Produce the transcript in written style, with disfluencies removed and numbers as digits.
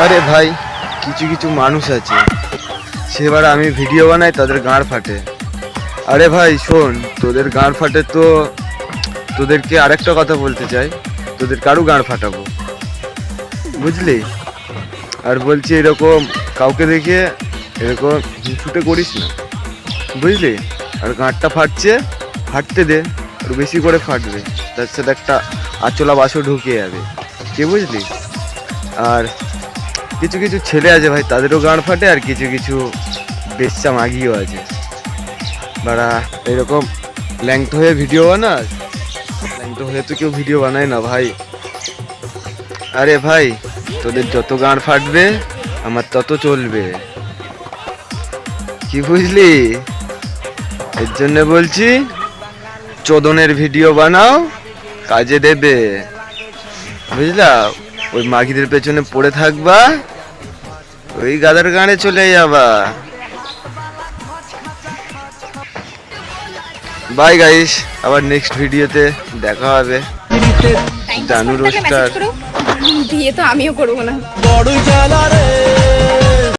আরে ভাই, কিছু কিছু মানুষ আছে সেবার আমি ভিডিও বানাই তাদের গাঁড় ফাটে। আরে ভাই শোন, তোদের গাঁড় ফাটে তো তোদেরকে আরেকটা কথা বলতে চাই, তোদের কারু গাঁড় ফাটাবো, বুঝলি? আর বলছি এরকম কাউকে দেখে এরকম ছুটে করিস না, বুঝলি? আর গাঁটটা ফাটছে, ফাটতে দে, আর বেশি করে ফাটবে, তার সাথে একটা আঁচলা বাসও ঢুকে যাবে, কে বুঝলি? আর কিছু কিছু ছেলে আছে ভাই, তাদেরও গাঁড় ফাটে, আর কিছু কিছু বেচ্চা মাগিও আছে। বাড়া এরকম ল্যাংটো হয়ে ভিডিও বানাস? ল্যাংটো হয়ে তো কেউ ভিডিও বানায় না ভাই। আরে ভাই, তোদের যত গাঁড় ফাটবে আমার তত চলবে, কি বুঝলি? এর জন্য বলছি চোদনের ভিডিও বানাও, কাজে দেবে, বুঝলা? ওই মাগিদের পেছনে পড়ে থাকবা, ওই গাদার গাঁড়ে চলে যাবা। বাই গাইস, আবার নেক্সট ভিডিওতে দেখা হবে। জানু রোস্টার দিয়ে তো আমিও করবো না। বড় জ্বালা রে।